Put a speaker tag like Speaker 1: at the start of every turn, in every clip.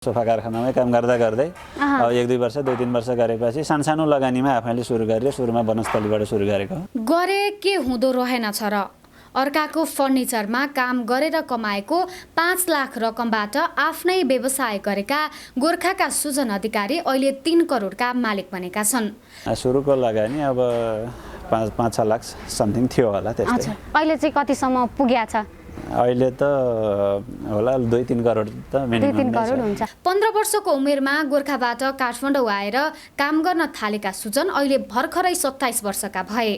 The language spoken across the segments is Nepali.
Speaker 1: सोफा कारखानामै काम गर्दा गर्दै अब 1-2 वर्ष 2-3 वर्ष गरेपछि सानसानो लगानीमा आफैले सुरु गरेर सुरुमा वनस्थलीबाट सुरु गरेको
Speaker 2: गरे के हुँदो रहेनछ र अर्काको फर्निचरमा काम गरेर कमाएको 5 लाख रकमबाट आफ्नै व्यवसाय गरेका गोर्खाका सुजन अधिकारी अहिले 3 करोडका मालिक बनेका छन्।
Speaker 1: सुरुको लगानी अब 5-6 लाख समथिङ थियो होला त्यस्तै।
Speaker 3: अहिले चाहिँ कतिसम्म पुग्या छ?
Speaker 1: अहिले त होला 2-3 करोड त मिनिमम
Speaker 3: 2-3 करोड हुन्छ।
Speaker 2: 15 वर्षको उमेरमा गोर्खाबाट काठमाडौँ आएर काम गर्न थालेका सुजन अहिले भर्खरै 27 वर्षका भए।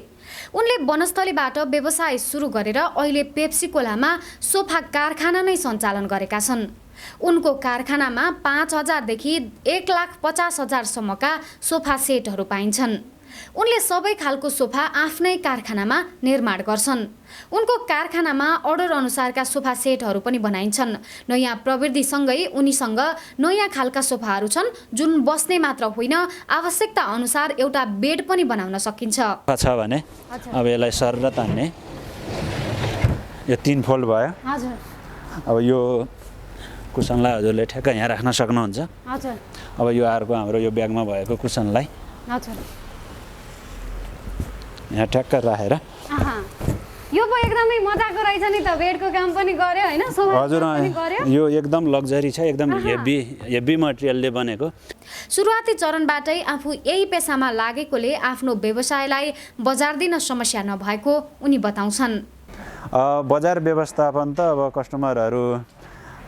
Speaker 2: उनले वनस्थलीबाट व्यवसाय सुरु गरेर अहिले पेप्सी कोलामा सोफा कारखाना नै सञ्चालन गरेका छन्। उनको कारखानामा 5,000 देखि 1,50,000 सम्मका सोफा सेटहरू पाइन्छन्। उनले सबै खालको सोफा आफ्नै कारखानामा निर्माण गर्छन्। उनको कारखानामा अर्डर अनुसारका सोफा सेटहरू पनि बनाइन्छन्। नयाँ प्रविधिसँगै उनीसँग नयाँ खालका सोफाहरू छन् जुन बस्ने मात्र होइन आवश्यकता अनुसार एउटा बेड पनि बनाउन सकिन्छ।
Speaker 1: छ भने अब यसलाई सर तान्ने यो 3 फोल्ड भयो।
Speaker 3: हजुर।
Speaker 1: अब यो कुसनलाई हजुरले ठ्याक्क यहाँ राख्न सक्नुहुन्छ।
Speaker 3: हजुर।
Speaker 1: अब यो अर्को हाम्रो यो ब्यागमा भएको कुसनलाई
Speaker 3: हजुर
Speaker 1: यहाँ ठ्याक्क राखेर
Speaker 3: यो पो एकदमै मजाको रहेछ नि त, बेडको काम पनि गर्यो हैन, सोफा पनि गर्यो।
Speaker 1: यो एकदम लग्जरी छ, एकदम हेभी मटेरियलले बनेको।
Speaker 2: सुरुवाती चरणबाटै आफू यही पेसामा लागेकोले आफ्नो व्यवसायलाई बजार दिन समस्या नभएको उनी बताउँछन्।
Speaker 1: बजार व्यवस्थापन त अब कस्टमरहरू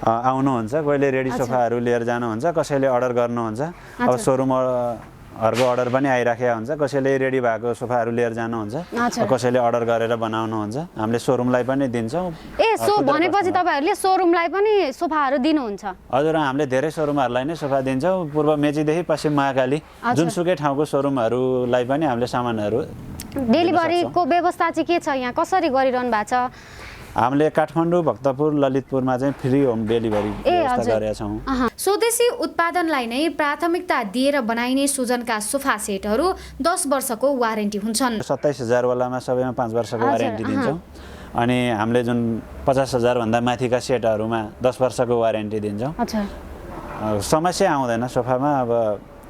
Speaker 1: आउनुहुन्छ, कहिले रेडी सोफाहरू लिएर जानुहुन्छ, कसैले अर्डर गर्नुहुन्छ। अब सोरुमहरूको अर्डर पनि आइराखेको हुन्छ, कसैले रेडी भएको सोफाहरू लिएर जानुहुन्छ, कसैले अर्डर गरेर बनाउनुहुन्छ। हामीले सोरुमलाई पनि दिन्छौँ।
Speaker 3: भनेपछि तपाईँहरूले सोरुमलाई पनि सोफाहरू दिनुहुन्छ?
Speaker 1: हजुर, हामीले धेरै सोरुमहरूलाई नै सोफा दिन्छौँ। पूर्व मेचीदेखि पश्चिम महाकाली जुनसुकै ठाउँको सोरुमहरूलाई पनि हामीले सामानहरू।
Speaker 3: डेलिभरीको व्यवस्था चाहिँ के छ यहाँ, कसरी गरिरहनु भएको छ?
Speaker 1: हामीले काठमाडौँ, भक्तपुर, ललितपुरमा चाहिँ फ्री होम डेलिभरी व्यवस्था गरेका छौँ।
Speaker 2: स्वदेशी उत्पादनलाई नै प्राथमिकता दिएर बनाइने सुजनका सोफा सेटहरू 10 वर्षको वारेन्टी हुन्छन्।
Speaker 1: 27,000 वालामा सबैमा 5 वर्षको वारेन्टी दिन्छौँ। अनि हामीले जुन 50,000 भन्दा माथिका सेटहरूमा 10 वर्षको वारेन्टी दिन्छौँ। समस्या आउँदैन सोफामा। अब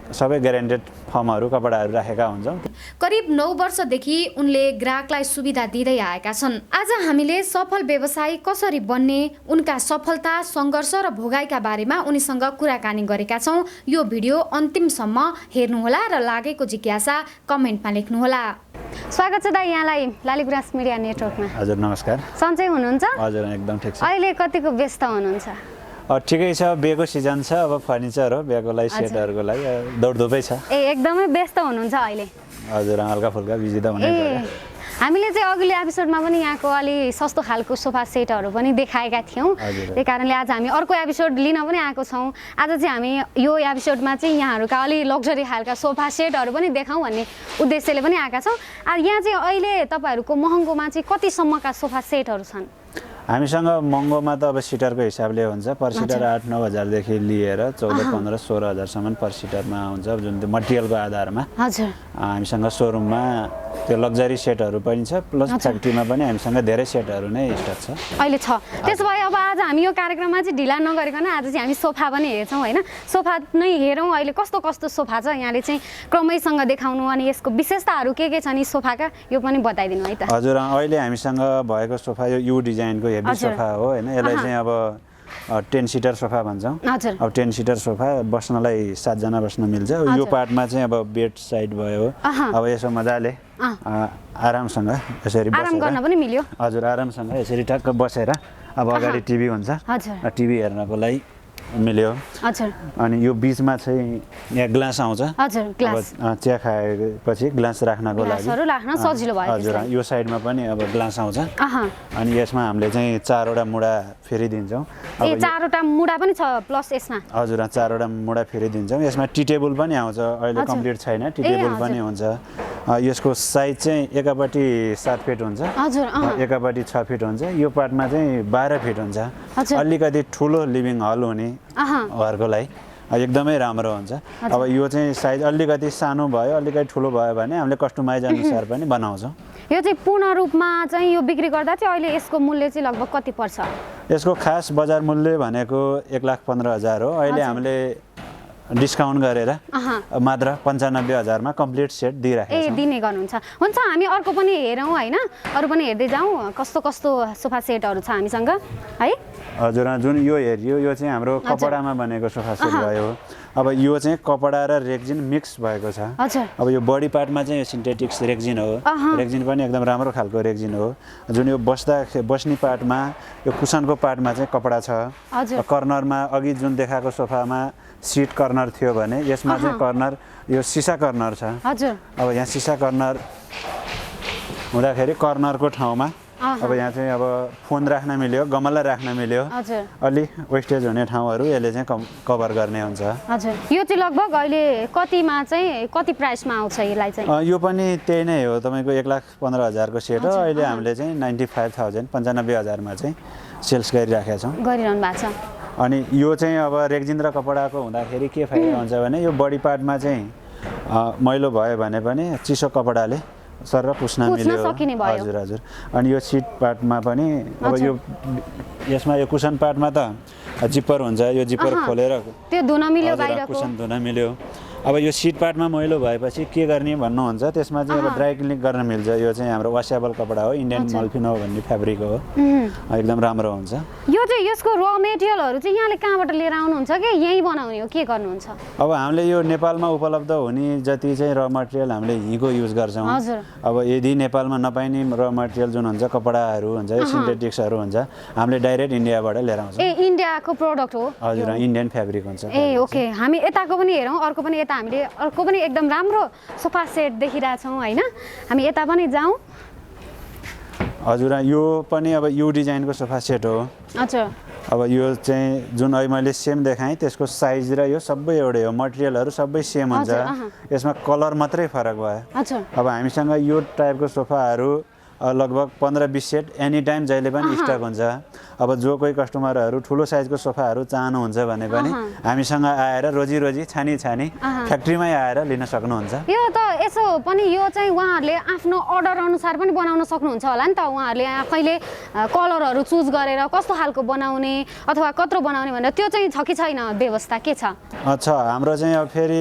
Speaker 1: सबै ग्यारेन्टेड फर्महरू कपडाहरू राखेका हुन्छौँ।
Speaker 2: करिब 9 वर्षदेखि उनले ग्राहकलाई सुविधा दिँदै आएका छन्। आज हामीले सफल व्यवसायी कसरी बन्ने, उनका सफलता, सङ्घर्ष र भोगाइका बारेमा उनीसँग कुराकानी गरेका छौँ। यो भिडियो अन्तिमसम्म हेर्नुहोला र लागेको जिज्ञासा कमेन्टमा लेख्नुहोला।
Speaker 3: स्वागत छ दाइ यहाँलाई लालीगुराँस मिडिया नेटवर्कमा।
Speaker 1: हजुर नमस्कार।
Speaker 3: सन्चै हुनुहुन्छ?
Speaker 1: हजुर एकदम ठिक छ।
Speaker 3: अहिले कतिको व्यस्त हुनुहुन्छ?
Speaker 1: ठिकै छ, बिहेको सिजन छ, अब फर्निचर हो, बिहेको लागि सेटहरूको लागि दौडधुपै छ।
Speaker 3: एकदमै व्यस्त हुनुहुन्छ अहिले?
Speaker 1: हजुर, हल्का फुल्का बिजी त हुनै पर्यो।
Speaker 3: हामीले चाहिँ अघिल्लो एपिसोडमा पनि यहाँको अलि सस्तो खालको सोफा सेटहरू पनि देखाएका थियौँ। त्यही कारणले आज हामी अर्को एपिसोड लिन पनि आएको छौँ। आज चाहिँ हामी यो एपिसोडमा चाहिँ यहाँहरूका अलि लग्जरी खालका सोफा सेटहरू पनि देखाउँ भन्ने उद्देश्यले पनि आएका छौँ। यहाँ चाहिँ अहिले तपाईँहरूको महँगोमा चाहिँ कतिसम्मका सोफा सेटहरू छन्?
Speaker 1: हामीसँग महँगोमा त अब सिटरको हिसाबले हुन्छ। पर सिटर 8-9 हजारदेखि लिएर 14-15-16 हजारसम्म पर सिटरमा आउँछ, जुन त्यो मटेरियलको आधारमा।
Speaker 3: हजुर।
Speaker 1: हामीसँग सोरुममा त्यो लग्जरी सेटहरू पनि छ, प्लस फ्याक्ट्रीमा पनि हामीसँग धेरै सेटहरू नै स्टक छ
Speaker 3: अहिले छ। त्यसो भए अब आज हामी यो कार्यक्रममा चाहिँ ढिला नगरिकन आज चाहिँ हामी सोफा पनि हेर्छौँ होइन। सोफा नै हेरौँ अहिले कस्तो कस्तो सोफा छ, यहाँले चाहिँ क्रमैसँग देखाउनु अनि यसको विशेषताहरू के छन् यी सोफाका, यो पनि बताइदिनु है त।
Speaker 1: हजुर, अहिले हामीसँग भएको सोफा यो यु डिजाइनको हेभी सोफा हो होइन। यसलाई चाहिँ अब 10 सिटर सोफा भन्छौँ। अब 10 सिटर सोफा बस्नलाई 7 जना बस्न मिल्छ। यो पार्टमा चाहिँ अब बेड साइड भयो, अब यसो मजाले आरामसँग यसरी
Speaker 3: आराम गर्न पनि मिल्यो।
Speaker 1: हजुर, आरामसँग यसरी टक्क बसेर अब अगाडि टिभी हुन्छ, टिभी हेर्नको लागि मिल्यो। अनि यो बिचमा चाहिँ यहाँ ग्लास आउँछ। चिया खाएपछि ग्लास राख्नको लागि
Speaker 3: सजिलो भयो।
Speaker 1: हजुर, यो साइडमा पनि अब ग्लास आउँछ। अनि यसमा हामीले चाहिँ 4वटा मुढा फेरि दिन्छौँ।
Speaker 3: 4वटा मुढा पनि छ प्लस यसमा?
Speaker 1: हजुर, 4वटा मुढा फेरि दिन्छौँ। यसमा टी टेबल पनि आउँछ, अहिले कम्प्लिट छैन, टी टेबल पनि हुन्छ। यसको साइज चाहिँ एकापट्टि 7 फिट हुन्छ, एकापट्टि 6 फिट हुन्छ। यो पार्टमा चाहिँ 12 फिट हुन्छ। अलिकति ठुलो लिभिङ हल हुने घरको लागि एकदमै राम्रो हुन्छ। अब यो चाहिँ साइज अलिकति सानो भयो, अलिकति ठुलो भयो भने हामीले कस्टमाइज अनुसार पनि बनाउँछौँ।
Speaker 3: यो चाहिँ पूर्ण रूपमा चाहिँ यो बिक्री गर्दा चाहिँ अहिले यसको मूल्य चाहिँ लगभग कति पर्छ?
Speaker 1: यसको खास बजार मूल्य भनेको 1,15,000 हो। अहिले हामीले डिस्काउन्ट गरेर मात्र 95,000 मा कम्प्लिट सेट दिइराखेको छौँ।
Speaker 3: दिने गर्नुहुन्छ। हुन्छ हामी अर्को पनि हेरौँ हैन, अरू पनि हेर्दै जाउँ कस्तो कस्तो सोफा सेटहरू छ हामीसँग है।
Speaker 1: हजुर, जुन यो हेरियो यो चाहिँ हाम्रो कपडामा बनेको सोफा सेट भयो। अब यो चाहिँ कपडा र रेक्जिन मिक्स भएको छ। अब यो बडी पार्टमा चाहिँ यो सिन्थेटिक्स रेक्जिन हो। रेक्जिन पनि एकदम राम्रो खालको रेक्जिन हो। जुन यो बस्ने पार्टमा यो कुसनको पार्टमा चाहिँ कपडा छ। कर्नरमा अघि जुन देखाएको सोफामा सिट कर्नर थियो भने यसमा चाहिँ कर्नर यो सिसा कर्नर छ। अब यहाँ सिसा कर्नर हुँदाखेरि कर्नरको ठाउँमा अब यहाँ चाहिँ अब फोन राख्न मिल्यो, गमला राख्न मिल्यो, अलि वेस्टेज हुने ठाउँहरू यसले चाहिँ कभर गर्ने हुन्छ।
Speaker 3: हजुर, यो चाहिँ लगभग अहिले कतिमा चाहिँ कति प्राइसमा आउँछ यसलाई चाहिँ?
Speaker 1: यो पनि त्यही नै हो, तपाईँको 1,15,000 को सेट हो। अहिले हामीले चाहिँ 95,000 95,000 मा चाहिँ सेल्स गरिराखेका छौँ,
Speaker 3: गरिरहनु भएको छ।
Speaker 1: अनि यो चाहिँ अब रेक्जिन र कपडाको हुँदाखेरि के फाइदा हुन्छ भने यो बडी पार्टमा चाहिँ मैलो भयो भने पनि चिसो कपडाले सर पुस्न मिल्यो। हजुर हजुर। अनि यो सिट पार्टमा पनि अब यो यसमा यो कुसन पार्टमा त जिप्पर हुन्छ, यो जिप्पर खोलेर
Speaker 3: त्यो धुन मिल्यो, बाहिरको
Speaker 1: कुसन धुन मिल्यो। अब यो सिट पार्टमा मैलो भएपछि के गर्ने भन्नुहुन्छ, त्यसमा चाहिँ अब ड्राई क्लिनिङ गर्न मिल्छ। यो चाहिँ हाम्रो वासेबल कपडा हो, इन्डियन मल्फिनो भन्ने फ्याब्रिक हो, एकदम राम्रो हुन्छ।
Speaker 3: यो चाहिँ यसको र मेटेरियलहरू चाहिँ यहाँले कहाँबाट लिएर आउनुहुन्छ कि यहीँ बनाउने हो, के गर्नुहुन्छ?
Speaker 1: अब हामीले यो नेपालमा उपलब्ध हुने जति चाहिँ र मटेरियल हामीले यहीँको युज गर्छौँ। अब यदि नेपालमा नपाइने र मटेरियल जुन हुन्छ कपडाहरू हुन्छ, सिन्थेटिक्सहरू हुन्छ, हामीले डाइरेक्ट इन्डियाबाट लिएर आउँछौँ।
Speaker 3: इन्डियाको प्रोडक्ट हो? हजुर,
Speaker 1: इन्डियन फ्याब्रिक हुन्छ।
Speaker 3: ओके, हामी यताको पनि हेरौँ, अर्को पनि यता हामीले अर्को पनि एकदम राम्रो सोफा सेट देखिरहेछौँ हैन, हामी यता पनि जाउँ।
Speaker 1: हजुर, यो पनि अब यू डिजाइनको सोफा सेट हो। अब यो चाहिँ जुन अहिले मैले सेम देखाएँ त्यसको साइज र यो सबै एउटै हो, मटेरियलहरू सबै सेम हुन्छ, यसमा कलर मात्रै फरक भयो। अब हामीसँग यो टाइपको सोफाहरू लगभग 15-20 सेट एनी टाइम जहिले पनि स्टक हुन्छ। अब जो कोही कस्टमरहरू ठुलो साइजको सोफाहरू चाहनुहुन्छ भने पनि हामीसँग आएर रोजी छानी फ्याक्ट्रीमै आएर लिन सक्नुहुन्छ।
Speaker 3: यो त यसो पनि यो चाहिँ उहाँहरूले आफ्नो अर्डर अनुसार पनि बनाउन सक्नुहुन्छ होला नि त? उहाँहरूले आफैले कलरहरू चुज गरेर कस्तो खालको बनाउने अथवा कत्रो बनाउने भनेर त्यो चाहिँ छ कि छैन, व्यवस्था के छ?
Speaker 1: अच्छा, हाम्रो चाहिँ अब फेरि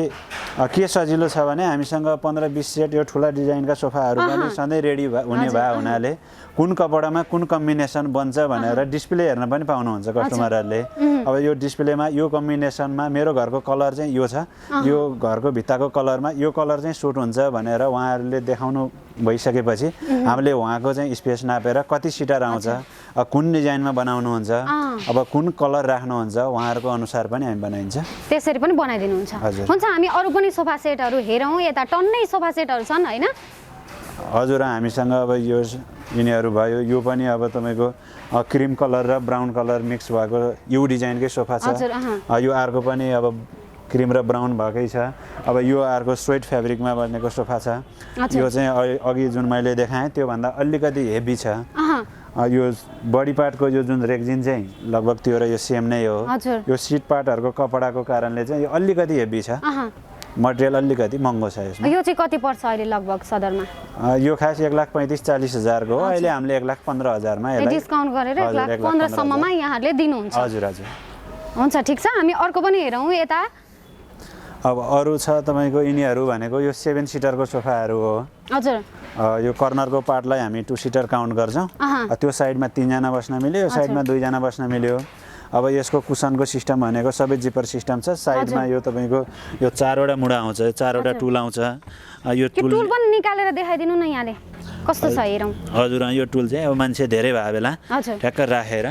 Speaker 1: के सजिलो छ भने हामीसँग 15-20 सेट यो ठुला डिजाइनका सोफाहरू पनि सधैँ रेडी हुने भए हुनाले कुन कपडामा कुन कम्बिनेसन बन्छ भनेर डिस्प्ले हेर्न पनि पाउनुहुन्छ कस्टमरहरूले। अब यो डिस्प्लेमा यो कम्बिनेसनमा मेरो घरको कलर चाहिँ यो छ, यो घरको भित्ताको कलरमा यो कलर चाहिँ सुट हुन्छ भनेर उहाँहरूले देखाउनु भइसकेपछि हामीले उहाँको चाहिँ स्पेस नापेर कति सिटर आउँछ, कुन डिजाइनमा बनाउनुहुन्छ, अब कुन कलर राख्नुहुन्छ उहाँहरूको अनुसार पनि हामी बनाइन्छ,
Speaker 3: त्यसरी पनि बनाइदिनुहुन्छ। हुन्छ, हामी अरू पनि सोफा सेटहरू हेरौँ, यता टन्नै सोफा सेटहरू छन् हैन?
Speaker 1: हजुर, हामीसँग अब यो यिनीहरू भयो, यो पनि अब तपाईँको क्रिम कलर र ब्राउन कलर मिक्स भएको यू डिजाइनकै सोफा छ। यो अर्को पनि अब क्रिम र ब्राउन भएकै छ। अब यो अर्को स्वेट फ्याब्रिकमा बनेको सोफा छ। यो चाहिँ अघि जुन मैले देखाएँ त्योभन्दा अलिकति हेभी छ। यो बडी पार्टको यो जुन रेक्जिन चाहिँ लगभग त्यो र यो सेम नै हो। यो सिट पार्टहरूको कपडाको कारणले चाहिँ यो अलिकति हेभी छ, मटेरियल अलिकति महँगो छ यसमा।
Speaker 3: यो चाहिँ कति पर्छ अहिले लगभग सदरमा?
Speaker 1: यो खास 1,35,40,000 को हो, अहिले हामीले 1,15,000 मा यसलाई
Speaker 3: डिस्काउन्ट गरेर 1,15,000 सम्ममा यहाँहरूले दिनुहुन्छ।
Speaker 1: हजुर हजुर।
Speaker 3: हुन्छ, ठिक छ, हामी अर्को पनि हेरौँ यता।
Speaker 1: अब अरू छ तपाईँको यिनीहरू भनेको यो 7 सिटरको सोफाहरू हो।
Speaker 3: हजुर।
Speaker 1: यो कर्नरको पार्टलाई हामी 2 सिटर काउन्ट गर्छौँ। त्यो साइडमा 3 जना बस्न मिल्यो, यो साइडमा 2 जना बस्न मिल्यो। अब यसको कुसनको सिस्टम भनेको सबै जिपर सिस्टम छ। साइडमा यो तपाईँको यो 4वटा मुढा आउँछ, 4वटा टुल आउँछ। यो
Speaker 3: टुल पनि निकालेर देखाइदिनु न यहाँले कस्तो छ हेरौँ।
Speaker 1: हजुर, यो टुल चाहिँ अब मान्छे धेरै भए बेला ठ्याक्क राखेर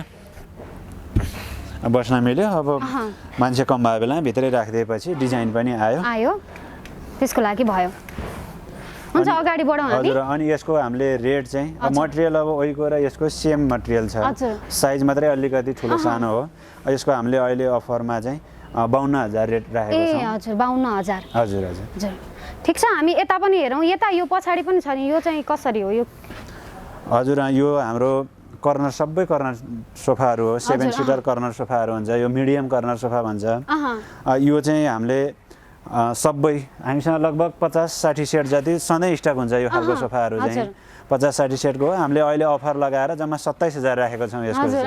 Speaker 1: बस्न मिल्यो। अब मान्छे कम भए बेला भित्रै राखिदिएपछि डिजाइन पनि आयो,
Speaker 3: त्यसको लागि भयो। हुन्छ, अगाडि बढौँ हामी।
Speaker 1: हजुर, अनि यसको हामीले रेट चाहिँ मटेरियल अब ओइको र यसको सेम मटेरियल छ, साइज मात्रै अलिकति ठुलो सानो हो। यसको हामीले अहिले अफरमा चाहिँ 52,000 रेट राखेको छौँ।
Speaker 3: हजुर, 52,000।
Speaker 1: हजुर हजुर।
Speaker 3: ठिक छ, हामी यता पनि हेरौँ। यता यो पछाडि पनि छ नि, यो चाहिँ कसरी हो यो?
Speaker 1: हजुर, यो हाम्रो कर्नर सबै कर्नर सोफाहरू हो। 7 सिटर कर्नर सोफाहरू हुन्छ, यो मिडियम कर्नर सोफा भन्छ। यो चाहिँ हामीले सबै हामीसँग लगभग 50-60 सेट जति सधैँ स्टक हुन्छ यो खालको सोफाहरू चाहिँ 50-60 सेटको हो। हामीले अहिले अफर लगाएर जम्मा 27,000 राखेको छौँ यसको चाहिँ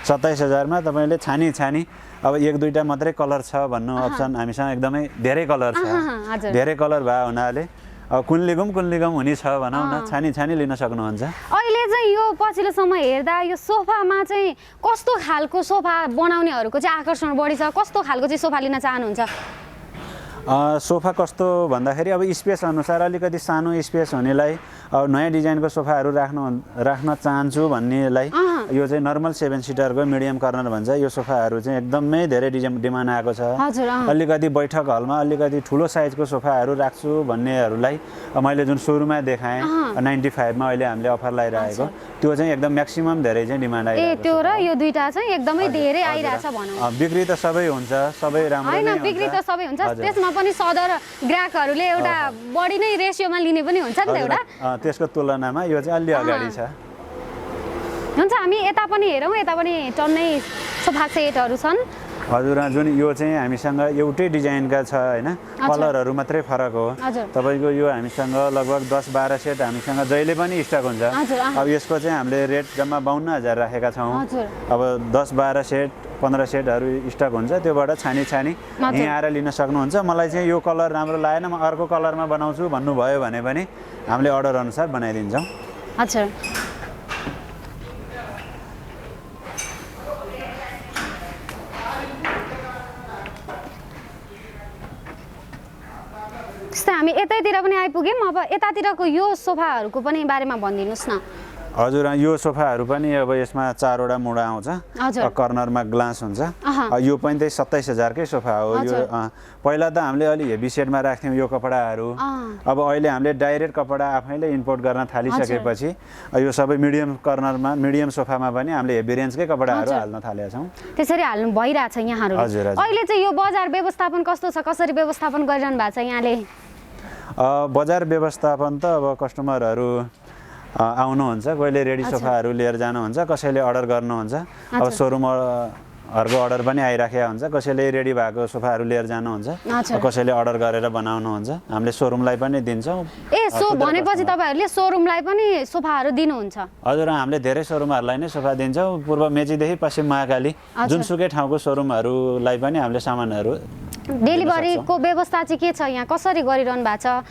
Speaker 1: 27,000 मा तपाईँले छानी अब 1-2टा मात्रै कलर छ भन्नु अप्सन हामीसँग एकदमै धेरै कलर छ धेरै कलर भए हुनाले कुन्लिगम हुने छ भनौँ न छानी लिन सक्नुहुन्छ।
Speaker 3: अहिले चाहिँ यो पछिल्लो समय हेर्दा यो सोफामा चाहिँ कस्तो खालको सोफा बनाउनेहरूको चाहिँ आकर्षण बढी छ, कस्तो खालको चाहिँ सोफा लिन चाहनुहुन्छ?
Speaker 1: सोफा कस्तो भन्दाखेरि अब स्पेस अनुसार अलिकति सानो स्पेस हुनेलाई नयाँ डिजाइनको सोफाहरू राख्न चाहन्छु भन्नेलाई यो चाहिँ नर्मल 7 सिटरको मिडियम कर्नर भन्छ यो सोफाहरू चाहिँ एकदमै धेरै डिमान्ड आएको छ। अलिकति बैठक हलमा अलिकति ठुलो साइजको सोफाहरू राख्छु भन्नेहरूलाई मैले जुन सुरुमा देखाएँ 95 मा अहिले हामीले अफर लगाइरहेको त्यो चाहिँ एकदम म्याक्सिमम धेरै चाहिँ डिमान्ड आइरहेको छ।
Speaker 3: त्यो र यो दुईटा चाहिँ एकदमै धेरै आइरहेछ भनौँ।
Speaker 1: बिक्री त सबै हुन्छ, सबै राम्रो नै हुन्छ।
Speaker 3: बिक्री त सबै हुन्छ, त्यसमा पनि सदर ग्राहकहरूले एउटा बढी नै रेसियोमा लिने पनि हुन्छ नि त एउटा।
Speaker 1: त्यसको तुलनामा यो चाहिँ अलि अगाडि छ।
Speaker 3: हुन्छ हामी यता पनि हेरौँ, यता पनि टन्नै सोफा सेटहरू छन्।
Speaker 1: हजुर जुन यो चाहिँ हामीसँग एउटै डिजाइनका छ हैन, कलरहरू मात्रै फरक हो। तपाईको यो हामीसँग लगभग 10-12 सेट हामीसँग जहिले पनि स्टक हुन्छ। अब यसको चाहिँ हामीले रेट जम्मा 52,000 राखेका छौँ। अब 10-12 सेट 15 सेटहरू स्टक हुन्छ, त्योबाट छानी यहीँ आएर लिन सक्नुहुन्छ। मलाई चाहिँ यो कलर राम्रो लागेन, म अर्को कलरमा बनाउँछु भन्नुभयो भने पनि हामीले अर्डर अनुसार बनाइदिन्छौँ।
Speaker 3: अच्छा हामी यतैतिर पनि आइपुग्यौँ। अब यतातिरको यो सोफाहरूको पनि बारेमा भनिदिनुहोस् न।
Speaker 1: हजुर यो सोफाहरू पनि अब यसमा 4वटा मुढा आउँछ, कर्नरमा ग्लास हुन्छ। यो पनि त्यही 27,000 कै सोफा हो। यो पहिला त हामीले अलि हेभी सेटमा राख्थ्यौँ यो कपडाहरू, अब अहिले हामीले डाइरेक्ट कपडा आफैले इम्पोर्ट गर्न थालिसकेपछि यो सबै मिडियम कर्नरमा मिडियम सोफामा पनि हामीले हेभी रेन्जकै कपडाहरू हाल्न थालेका छौँ।
Speaker 3: त्यसरी हाल्नु भइरहेछ यहाँहरू। अहिले चाहिँ यो बजार व्यवस्थापन कस्तो छ, कसरी व्यवस्थापन गरिरहनु भएको छ यहाँले?
Speaker 1: बजार व्यवस्थापन त अब कस्टमरहरू आउनुहुन्छ, कहिले रेडी सोफाहरू लिएर जानुहुन्छ, कसैले अर्डर गर्नुहुन्छ। अब सोरुमहरूको अर्डर पनि आइराखेको हुन्छ, कसैले रेडी भएको सोफाहरू लिएर जानुहुन्छ, कसैले अर्डर गरेर बनाउनुहुन्छ। हामीले सोरुमलाई पनि दिन्छौँ।
Speaker 3: भनेपछि तपाईँहरूले सोरुमलाई पनि सोफाहरू दिनुहुन्छ?
Speaker 1: हजुर हामीले धेरै सोरुमहरूलाई नै सोफा दिन्छौँ। पूर्व मेचीदेखि पश्चिम महाकाली जुनसुकै ठाउँको सोरुमहरूलाई पनि हामीले सामानहरू।
Speaker 3: डेलिभरीको व्यवस्था चाहिँ के छ यहाँ, कसरी गरिरहनु भएको छ?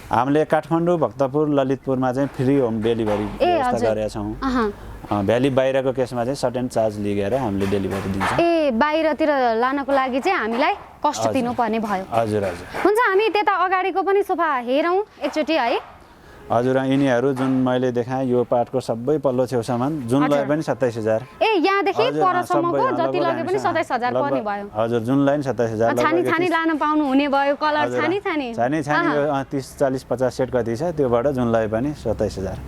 Speaker 1: हामीले काठमाडौँ, भक्तपुर, ललितपुरमा चाहिँ फ्री होम डेलिभरी व्यवस्था गरेका छौँ। भ्याली बाहिरको केसमा चाहिँ सर्टेन चार्ज लिएर हामीले डेलिभरी दिन्छौँ।
Speaker 3: बाहिरतिर लानको लागि चाहिँ हामीलाई कस्ट दिनुपर्ने भयो?
Speaker 1: हजुर।
Speaker 3: हुन्छ हामी त्यता अगाडिको पनि सोफा हेरौँ एकचोटि है।
Speaker 1: हजुर यिनीहरू जुन मैले देखाएँ यो पार्टको सबै पल्लो छेउसम्म जुनलाई पनि 27,000।
Speaker 3: यहाँदेखि परसम्मको जति लगे पनि 27,000 पर्ने भयो।
Speaker 1: हजुर जुनलाई पनि 27,000।
Speaker 3: छानी लान पाउनु हुने भयो, कलर छानी
Speaker 1: 30, 40, 50 सेट कति छ त्योबाट जुनलाई पनि 27,000।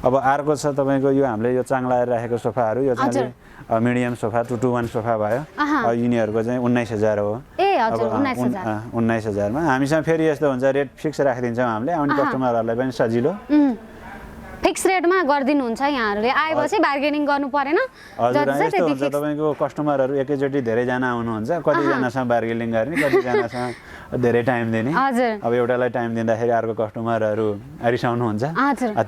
Speaker 1: अब अर्को छ तपाईँको यो हामीले यो चाङ्लाएर राखेको सोफाहरू, यो चाहिँ मिडियम सोफा 2-to-1 सोफा भयो। यिनीहरूको चाहिँ 19,000 हो। 19,000 मा हामीसँग फेरि यस्तो हुन्छ रेट फिक्स राखिदिन्छौँ हामीले, आउने कस्टमरहरूलाई पनि सजिलो
Speaker 3: फिक्स रेटमा गरिदिनुहुन्छ यहाँहरूले, आएपछि बार्गेनिङ गर्नु परेन।
Speaker 1: हजुर यस्तो हुन्छ तपाईँको कस्टमरहरू एकैचोटि धेरैजना आउनुहुन्छ, कतिजनासँग बार्गेनिङ गर्ने, कतिजनासँग धेरै टाइम दिने। अब एउटालाई टाइम दिँदाखेरि अर्को कस्टमरहरू रिसाउनुहुन्छ,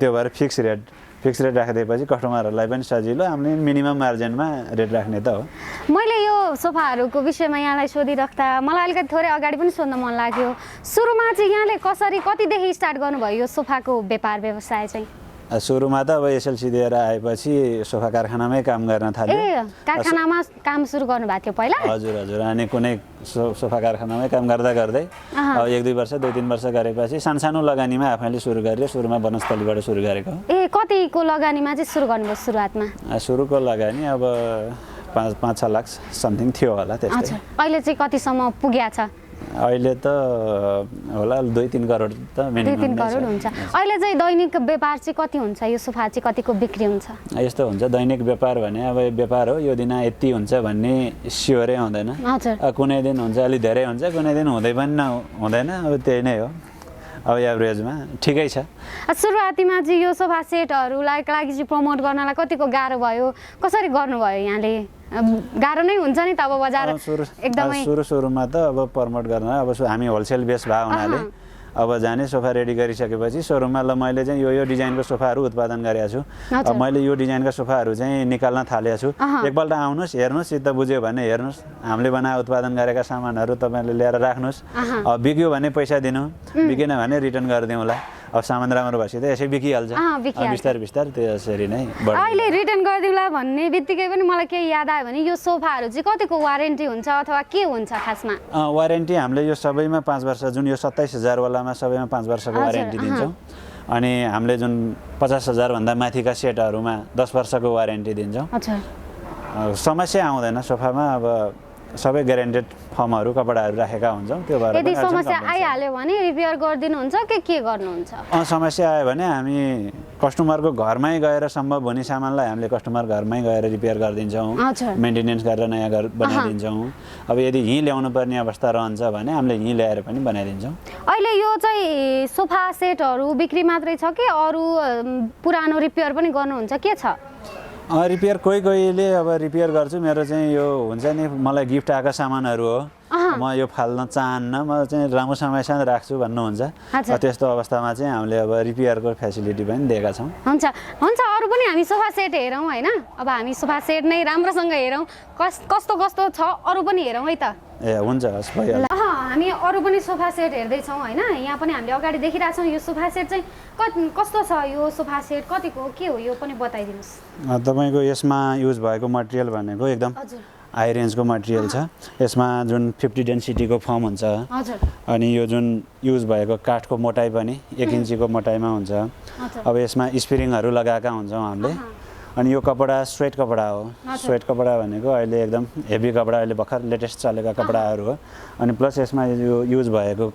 Speaker 1: त्यो भएर फिक्स रेट राखिदिएपछि कस्टमरहरूलाई पनि सजिलो, हामीले मिनिमम मार्जिनमा रेट राख्ने त हो।
Speaker 3: मैले यो सोफाहरूको विषयमा यहाँलाई सोधिराख्दा मलाई अलिकति थोरै अगाडि पनि सोध्न मन लाग्यो, सुरुमा चाहिँ यहाँले कतिदेखि स्टार्ट गर्नुभयो यो सोफाको व्यापार व्यवसाय चाहिँ?
Speaker 1: सुरुमा त अब एसएलसी दिएर आएपछि सोफा कारखानामै काम गर्न थालेँ।
Speaker 3: कारखानामा काम सुरु गर्नुभएको थियो पहिला?
Speaker 1: हजुर अनि कुनै सोफा कारखानामै काम गर्दै अब 1-2 वर्ष 2-3 वर्ष गरेपछि सानो लगानीमा आफैले सुरु गरेँ। सुरुमा वनस्थलीबाट सुरु गरेको।
Speaker 3: कतिको लगानीमा चाहिँ सुरु गर्नुभयो सुरुवातमा?
Speaker 1: सुरुको लगानी अब 5-6 लाख समथिङ थियो होला त्यस्तै।
Speaker 3: अहिले चाहिँ कतिसम्म पुग्या छ?
Speaker 1: अहिले त होला 2-3 करोड त मिनिमम
Speaker 3: 2-3 करोड हुन्छ। अहिले चाहिँ दैनिक व्यापार चाहिँ कति हुन्छ, यो सोफा चाहिँ कतिको बिक्री हुन्छ?
Speaker 1: यस्तो हुन्छ दैनिक व्यापार भने अब व्यापार हो, यो दिन यति हुन्छ भन्ने स्योरै हुँदैन। कुनै दिन हुन्छ अलि धेरै हुन्छ, कुनै दिन हुँदै पनि हुँदैन, अब त्यही नै हो। अब एभरेजमा ठिकै छ।
Speaker 3: सुरुवातीमा चाहिँ यो सोफा सेटहरूलाई लागि चाहिँ प्रमोट गर्नलाई कतिको गाह्रो भयो, कसरी गर्नुभयो यहाँले? गाह्रो नै हुन्छ नि त अब बजार एकदमै
Speaker 1: सुरुमा त अब प्रमोट गर्न अब हामी होलसेल बेस भए हुनाले अब जाने सोफा रेडी गरिसकेपछि सोरुममा ल मैले चाहिँ यो डिजाइनको सोफाहरू उत्पादन गरेको छु अब मैले यो डिजाइनका सोफाहरू चाहिँ निकाल्न थालेको छु एकपल्ट आउनुहोस् हेर्नुहोस् चित्त बुझ्यो भने हेर्नुहोस् हामीले बनाए उत्पादन गरेका सामानहरू तपाईँले ल्याएर राख्नुहोस् अब बिग्यो भने पैसा दिनु बिकेन भने रिटर्न गरिदिउँला अब सामान राम्रो भएपछि त यसै बिकिहाल्छ बिस्तारै बिस्तारै त्यसरी नै
Speaker 3: अहिले रिटर्न गरिदिउँला भन्ने बित्तिकै पनि मलाई के याद आयो भने यो सोफाहरू चाहिँ कतिको वारेन्टी हुन्छ अथवा के हुन्छ खासमा
Speaker 1: वारेन्टी हामीले यो सबैमा 5 वर्ष जुन यो 27,000 वालामा सबैमा 5 वर्षको वारेन्टी दिन्छौँ अनि हामीले जुन 50,000 भन्दा माथिका सेटहरूमा 10 वर्षको वारेन्टी दिन्छौँ समस्या आउँदैन सोफामा अब सबै ग्यारेन्टेड फर्महरू कपडाहरू राखेका हुन्छौँ त्यो भएर
Speaker 3: यदि समस्या आइहाल्यो भने रिपेयर गरिदिनुहुन्छ के गर्नुहुन्छ
Speaker 1: समस्या आयो भने हामी कस्टमरको घरमै गएर सम्भव हुने सामानलाई हामीले कस्टमर घरमै गएर रिपेयर गरिदिन्छौँ मेन्टेनेन्स गरेर नयाँ बनाइदिन्छौँ अब यदि यहीँ ल्याउनु पर्ने अवस्था रहन्छ भने हामीले यहीँ ल्याएर पनि बनाइदिन्छौँ
Speaker 3: अहिले यो चाहिँ सोफा सेटहरू बिक्री मात्रै छ कि अरू पुरानो रिपेयर पनि गर्नुहुन्छ के छ
Speaker 1: रिपेयर कोहीले अब रिपेयर गर्छु मेरो चाहिँ यो हुन्छ नि मलाई गिफ्ट आएका सामानहरू हो म यो फाल्न चाहन्न म चाहिँ राम्रो समयसँग राख्छु भन्नुहुन्छ त्यस्तो अवस्थामा चाहिँ हामीले अब रिपेयरको फेसिलिटी पनि दिएका छौँ
Speaker 3: हुन्छ अरू पनि हामी सोफा सेट हेरौँ होइन अब हामी सोफा सेट नै राम्रोसँग हेरौँ कस्तो कस्तो छ अरू पनि हेरौँ है त
Speaker 1: ए हुन्छ हस् भइहाल्छ
Speaker 3: हामी अरू पनि सोफा सेट हेर्दैछौँ होइन यहाँ पनि हामीले अगाडि देखिरहेछौँ यो सोफा सेट चाहिँ कस्तो छ यो सोफा सेट कतिको के हो यो पनि बताइदिनुहोस्
Speaker 1: तपाईँको यसमा युज भएको मटेरियल भनेको एकदम हाई रेन्जको मटेरियल छ यसमा जुन 50 डेन्सिटीको फर्म हुन्छ अनि यो जुन युज भएको काठको मोटाइ पनि 1 इन्चीको मोटाइमा हुन्छ अब यसमा स्प्रिङहरू लगाएका हुन्छौँ हामीले अनि यो कपडा स्वेट कपडा हो स्वेट कपडा भनेको अहिले एकदम हेभी कपडा अहिले भर्खर लेटेस्ट चलेका कपडाहरू हो अनि प्लस यसमा यो युज भएको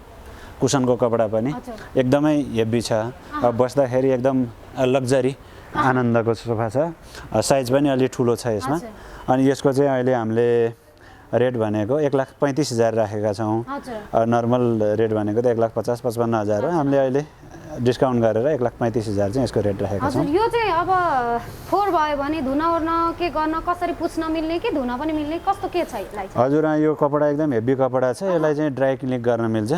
Speaker 1: कुसनको कपडा पनि एकदमै हेभी छ अब बस्दाखेरि एकदम लग्जरी आनन्दको सोफा छ साइज पनि अलि ठुलो छ यसमा अनि यसको चाहिँ अहिले हामीले रेट भनेको 1,35,000 राखेका छौँ नर्मल रेट भनेको त 1,50,000-55,000 हो हामीले अहिले डिस्काउन्ट गरेर 1,35,000 चाहिँ यसको रेट राखेका छौँ
Speaker 3: यो चाहिँ अब फोहोर भयो भने धुन ओर्न के गर्न कसरी पुछ्न मिल्ने कि धुन पनि मिल्ने कस्तो के छ
Speaker 1: हजुर यो कपडा एकदम हेभी कपडा छ यसलाई चाहिँ ड्राई क्लिन गर्न मिल्छ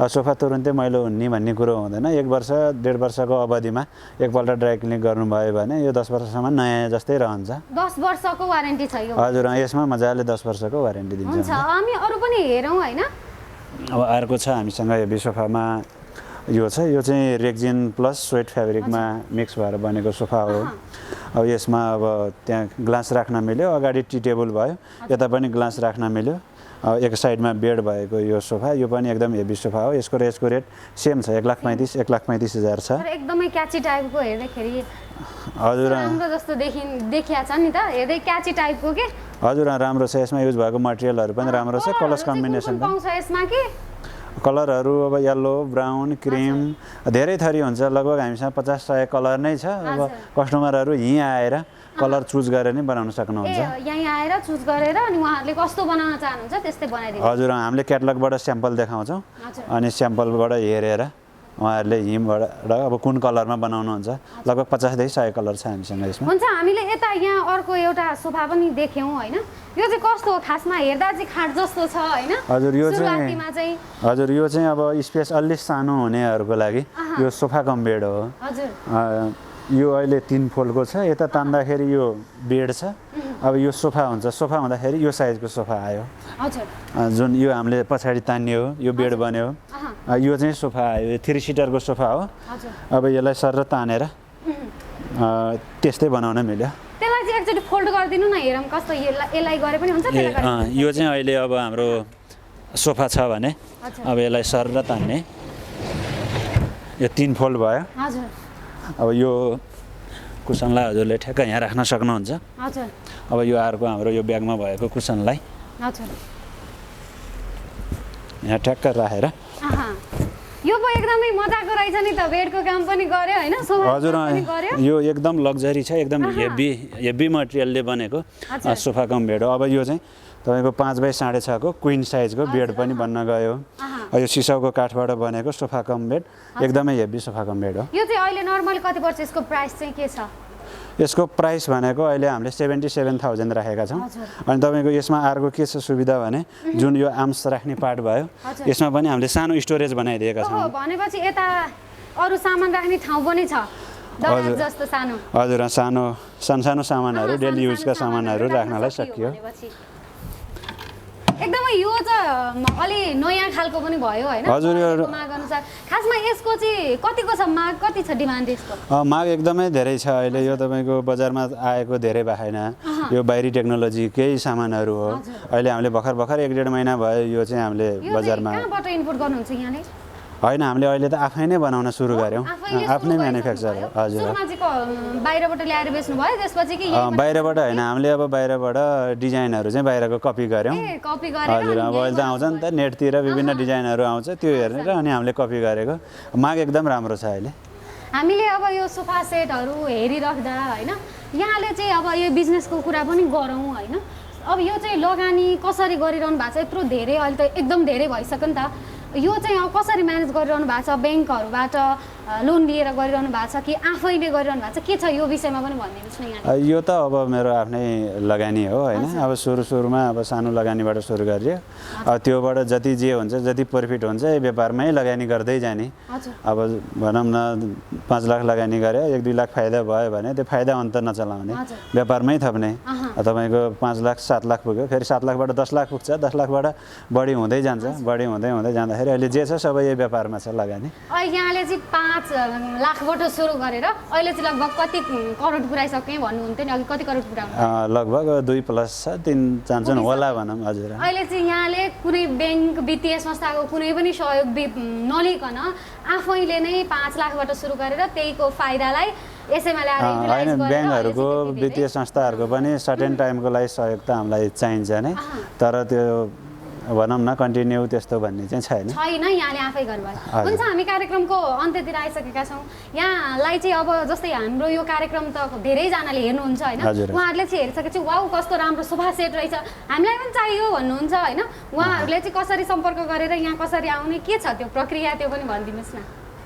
Speaker 1: सोफा तुरुन्तै मैलो हुने भन्ने कुरो हुँदैन 1 वर्ष 1.5 वर्षको अवधिमा एकपल्ट ड्राई क्लिन गर्नुभयो भने यो 10 वर्षसम्म नयाँ जस्तै रहन्छ
Speaker 3: 10 वर्षको वारेन्टी छ यो
Speaker 1: हजुर यसमा मजाले 10 वर्षको वारेन्टी दिन्छ
Speaker 3: हुन्छ हामी अरू पनि हेरौँ हैन
Speaker 1: अब अर्को छ हामीसँग हेभी सोफामा यो चाहिँ रेक्जिन प्लस स्वेट फेब्रिकमा मिक्स भएर बनेको सोफा हो अब यसमा अब त्यहाँ ग्लास राख्न मिल्यो अगाडि टी टेबल भयो यता पनि ग्लास राख्न मिल्यो एक साइडमा बेड भएको यो सोफा यो पनि एकदम हेभी सोफा हो यसको रेट सेम छ 1,35,000 छ
Speaker 3: एकदमै क्याची टाइपको हेर्दाखेरि
Speaker 1: हजुर
Speaker 3: राम्रो जस्तो देखिया छ नि त हेर्दै क्याची टाइपको के
Speaker 1: हजुर राम्रो छ यसमा युज भएको मटेरियलहरू पनि राम्रो छ कलर्स कम्बिनेसन
Speaker 3: पाउँछ यसमा के
Speaker 1: कलरहरू अब येल्लो ब्राउन क्रिम धेरै थरी हुन्छ लगभग हामीसँग 50-100 कलर नै छ अब कस्टमरहरू यहीँ आएर कलर चुज गरेर नै बनाउन सक्नुहुन्छ
Speaker 3: यहीँ आएर चुज गरेर अनि उहाँहरूले कस्तो बनाउन चाहनुहुन्छ त्यस्तै बनाइदिनु
Speaker 1: हजुर हामीले क्याटलगबाट स्याम्पल देखाउँछौँ अनि स्याम्पलबाट हेरेर उहाँहरूले यहीँबाट अब कुन कलरमा बनाउनुहुन्छ लगभग 50-100 कलर छ हामीसँग यसमा
Speaker 3: हुन्छ हामीले यता यहाँ अर्को एउटा सोफा पनि देख्यौँ होइन यो चाहिँ कस्तो हो खासमा हेर्दा चाहिँ खाट जस्तो छ होइन
Speaker 1: हजुर यो चाहिँ अब स्पेस अलि सानो हुनेहरूको लागि यो सोफा कम बेड हो हजुर यो अहिले 3 फोल्डको छ यता तान्दाखेरि यो बेड छ अब यो सोफा हुन्छ सोफा हुँदाखेरि यो साइजको सोफा आयो हजुर जुन यो हामीले पछाडि तान्ने हो यो बेड बन्यो यो चाहिँ सोफा आयो 3 सिटरको सोफा हो अब यसलाई सर तानेर त्यस्तै बनाउन मिल्यो
Speaker 3: त्यसलाई चाहिँ एकचोटि फोल्ड गरिदिनु न हेरौँ कस्तो यसलाई गरे पनि हुन्छ
Speaker 1: यो चाहिँ अहिले अब हाम्रो सोफा छ भने अब यसलाई सर तान्ने यो 3 फोल्ड भयो
Speaker 3: हजुर
Speaker 1: अब यो कुसनलाई हजुरले ठ्याक्क यहाँ राख्न सक्नुहुन्छ
Speaker 3: हजुर
Speaker 1: अब यो अर्को हाम्रो यो ब्यागमा भएको कुसनलाई
Speaker 3: हजुर
Speaker 1: यहाँ ठ्याक्क राखेर
Speaker 3: यो पो एकदमै मजाको रहेछ नि त बेडको काम पनि गर्यो हैन सोफा
Speaker 1: हजुर यो एकदम लग्जरी छ एकदम हेभी मटेरियलले बनेको सोफा कम बेड हो अब यो चाहिँ तपाईको 5 बाइ 6.5 को क्वीन साइजको बेड पनि बन्न गयो यो सिसाउको काठबाट बनेको सोफा कम बेड एकदमै हेभी सोफा कम बेड हो
Speaker 3: यो चाहिँ अहिले नर्मल कति पर्छ यसको प्राइस चाहिँ के छ
Speaker 1: यसको प्राइस भनेको अहिले हामीले 77,000 राखेका छौँ। अनि तपाईँको यसमा अर्को के छ सुविधा भने जुन यो आर्म्स राख्ने पार्ट भयो यसमा पनि हामीले सानो स्टोरेज बनाइदिएका छौँ।
Speaker 3: भनेपछि यता अरू सामान राख्ने ठाउँ पनि छ जस्तो सानो।
Speaker 1: हजुर सानो सामानहरू डेली युजका सामानहरू राख्नलाई सकियो।
Speaker 3: एकदमै यो चाहिँ अलि नयाँ खालको पनि भयो होइन।
Speaker 1: हजुर यो
Speaker 3: माग अनुसार खासमा यसको चाहिँ कतिको छ माग, कति छ डिमान्ड यसको?
Speaker 1: माग एकदमै धेरै छ अहिले। यो तपाईँको बजारमा आएको धेरै भएन, यो बाहिरी टेक्नोलोजी केही सामानहरू हो। अहिले हामीले भर्खर 1.5 महिना भयो यो चाहिँ हामीले बजारमा।
Speaker 3: कहाँबाट इम्पोर्ट गर्नुहुन्छ यहाँले?
Speaker 1: होइन, हामीले अहिले त आफै नै बनाउन सुरु गऱ्यौँ, आफ्नै म्यानुफ्याक्चर हो। हजुर,
Speaker 3: बाहिरबाट ल्याएर बेच्नु भयो त्यसपछि कि?
Speaker 1: बाहिरबाट होइन, हामीले अब बाहिरबाट डिजाइनहरू चाहिँ बाहिरको कपी गऱ्यौँ। हजुर, अब अहिले त आउँछ नि त नेटतिर विभिन्न डिजाइनहरू आउँछ, त्यो हेरेर अनि हामीले कपी गरेको। माग एकदम राम्रो छ अहिले।
Speaker 3: हामीले अब यो सोफा सेटहरू हेरिराख्दा होइन यहाँले चाहिँ अब यो बिजनेसको कुरा पनि गरौँ होइन। अब यो चाहिँ लगानी कसरी गरिरहनु भएको छ? यत्रो धेरै अहिले त एकदम धेरै भइसक्यो नि त। यो चाहिँ अब कसरी म्यानेज गरिरहनु भएको छ? ब्याङ्कहरूबाट लोन लिएर गरिरहनु भएको छ कि आफैले गरिरहनु भएको छ? के छ यो विषयमा पनि भनिदिनुहोस् न यहाँ।
Speaker 1: यो त अब मेरो आफ्नै लगानी हो होइन। अब सुरुमा अब सानो लगानीबाट सुरु गरियो, अब त्योबाट जति जे हुन्छ, जति प्रफिट हुन्छ यो व्यापारमै लगानी गर्दै जाने। अब भनौँ न 5 लाख लगानी गऱ्यो, 1-2 लाख फाइदा भयो भने त्यो फाइदा अन्त नचलाउने, व्यापारमै थप्ने। तपाईँको 5 लाख 7 लाख पुग्यो, फेरि 7 लाखबाट 10 लाख पुग्छ, 10 लाखबाट बढी हुँदै जान्छ, बढी हुँदै जाँदाखेरि अहिले जे छ सबै यही व्यापारमा छ लगानी।
Speaker 3: यहाँले चाहिँ 5 लाखबाट सुरु गरेर अहिले चाहिँ लगभग कति करोड पुऱ्याइसक्यो भन्नुहुन्थ्यो नि, अघि कति करोड पुऱ्याउनु?
Speaker 1: लगभग 2+3 चान्सुन होला भनौँ। हजुर,
Speaker 3: अहिले चाहिँ यहाँले कुनै ब्याङ्क वित्तीय संस्थाको कुनै पनि सहयोग नलिकन आफैले नै 5 लाखबाट सुरु गरेर त्यहीको फाइदालाई यसैमा ल्याएर
Speaker 1: होइन, ब्याङ्कहरूको वित्तीय संस्थाहरूको पनि सर्टेन टाइमको लागि सहयोग त हामीलाई चाहिन्छ नै, तर त्यो भनौँ न कन्टिन्यू त्यस्तो भन्ने चाहिँ छैन।
Speaker 3: यहाँले आफै गर्नुभयो। हुन्छ, हामी कार्यक्रमको अन्त्यतिर आइसकेका छौँ। यहाँलाई चाहिँ अब जस्तै हाम्रो यो कार्यक्रम त धेरैजनाले हेर्नुहुन्छ होइन, उहाँहरूले चाहिँ हेरिसकेपछि वाउ कस्तो राम्रो सोफा सेट रहेछ, हामीलाई पनि चाहियो भन्नुहुन्छ होइन। उहाँहरूले चाहिँ कसरी सम्पर्क गरेर यहाँ कसरी आउने, के छ त्यो प्रक्रिया, त्यो पनि भनिदिनुहोस् न।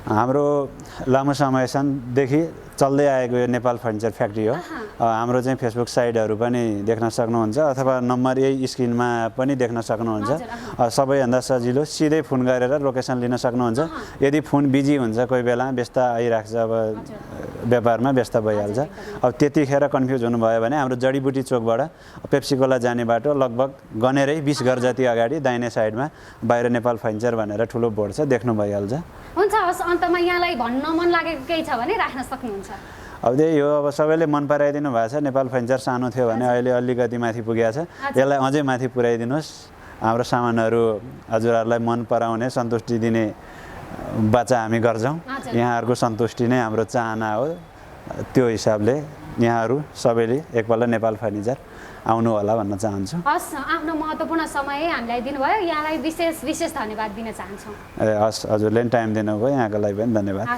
Speaker 1: हाम्रो लामो समयसम्मदेखि चल्दै आएको यो नेपाल फर्निचर फ्याक्ट्री हो। हाम्रो चाहिँ फेसबुक साइटहरू पनि देख्न सक्नुहुन्छ अथवा नम्बर यही स्क्रिनमा पनि देख्न सक्नुहुन्छ। सबैभन्दा सजिलो सिधै फोन गरेर लोकेसन लिन सक्नुहुन्छ। यदि फोन बिजी हुन्छ, कोही बेला व्यस्त आइराख्छ, अब व्यापारमा व्यस्त भइहाल्छ, अब त्यतिखेर कन्फ्युज हुनुभयो भने हाम्रो जडीबुटी चोकबाट पेप्सीकोला जाने बाटो लगभग गनेरै 20 घर जति अगाडि दाहिने साइडमा बाहिर नेपाल फर्निचर भनेर ठुलो बोर्ड छ, देख्नु भइहाल्छ।
Speaker 3: हुन्छ, हस्, अन्तमा यहाँलाई भन्न मन लागेको केही छ भने राख्न सक्नुहुन्छ।
Speaker 1: अब त्यही हो, अब सबैले मन पराइदिनु भएको छ। नेपाल फर्निचर सानो थियो भने अहिले अलिकति माथि पुगेको छ, यसलाई अझै माथि पुर्याइदिनुहोस्। हाम्रो सामानहरू हजुरहरूलाई मन पराउने, सन्तुष्टि दिने बाचा हामी गर्छौँ। यहाँहरूको सन्तुष्टि नै हाम्रो चाहना हो। त्यो हिसाबले यहाँहरू सबैले एकपल्ट नेपाल फर्निचर आउनु होला भन्न चाहन्छु।
Speaker 3: हस्, आफ्नो महत्त्वपूर्ण समय हामीलाई दिनुभयो, यहाँलाई विशेष धन्यवाद दिन चाहन्छौँ।
Speaker 1: हस्, हजुरले पनि टाइम दिनुभयो, यहाँको लागि पनि धन्यवाद।